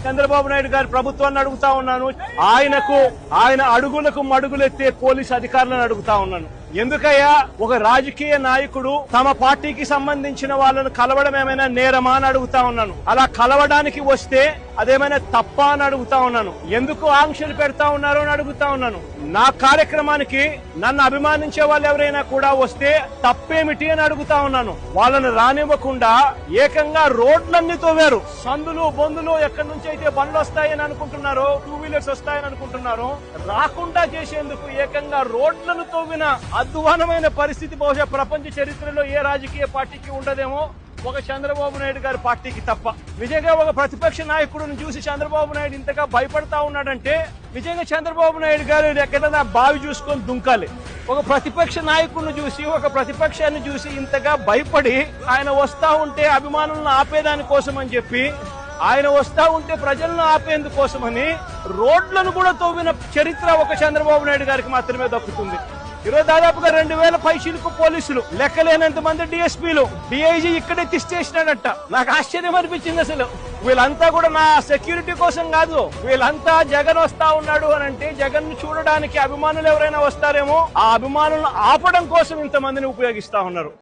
చంద్రబాబు నాయుడు గారి ప్రభుత్వాన్ని అడుగుతా ఉన్నాను. ఆయన అడుగులకు మడుగులెత్తే పోలీసు అధికారులను అడుగుతా ఉన్నాను. ఎందుకయ్యా ఒక రాజకీయ నాయకుడు తమ పార్టీకి సంబంధించిన వాళ్ళను కలవడం ఏమైనా నేరమా అని అడుగుతా ఉన్నాను. అలా కలవడానికి వస్తే అదేమైనా తప్ప అని అడుగుతా ఉన్నాను. ఎందుకు ఆంక్షలు పెడతా ఉన్నారు అని అడుగుతా ఉన్నాను. నా కార్యక్రమానికి నన్ను అభిమానించే వాళ్ళు ఎవరైనా కూడా వస్తే తప్పేమిటి అని అడుగుతా ఉన్నాను. వాళ్ళను రానివ్వకుండా ఏకంగా రోడ్లన్నీ తోవారు. సందులు బొందులు ఎక్కడి నుంచి అయితే బండ్లు వస్తాయని అనుకుంటున్నారో, 2 వీలర్స్ వస్తాయని అనుకుంటున్నారో, రాకుండా చేసేందుకు ఏకంగా రోడ్లను తోవిన అధ్వానమైన పరిస్థితి బహుశా ప్రపంచ చరిత్రలో ఏ రాజకీయ పార్టీకి ఉండదేమో, ఒక చంద్రబాబు నాయుడు గారి పార్టీకి తప్ప. నిజంగా ఒక ప్రతిపక్ష నాయకుడిని చూసి చంద్రబాబు నాయుడు ఇంతగా భయపడతా ఉన్నాడంటే నిజంగా చంద్రబాబు నాయుడు గారు ఎక్కడైనా బావి చూసుకొని దుంకాలి. ఒక ప్రతిపక్ష నాయకుడిని చూసి, ఒక ప్రతిపక్షాన్ని చూసి ఇంతగా భయపడి ఆయన వస్తా ఉంటే అభిమానులను ఆపేదాని కోసం అని చెప్పి, ఆయన వస్తా ఉంటే ప్రజలను ఆపేందుకోసమని రోడ్లను కూడా తవ్విన చరిత్ర ఒక చంద్రబాబు నాయుడు గారికి మాత్రమే దక్కుతుంది. ఈరోజు దాదాపుగా 2000 పైసలకు పోలీసులు, లెక్కలేనంత మంది డిఎస్పీలు, డిఐజీ ఇక్కడే తిష్టేసినాడట. నాకు ఆశ్చర్యం అనిపించింది. అసలు వీళ్ళంతా కూడా నా సెక్యూరిటీ కోసం కాదు, వీళ్ళంతా జగన్ వస్తా ఉన్నాడు అని అంటే జగన్ ను చూడడానికి అభిమానులు ఎవరైనా వస్తారేమో, ఆ అభిమానులను ఆపడం కోసం ఇంతమందిని ఉపయోగిస్తా ఉన్నారు.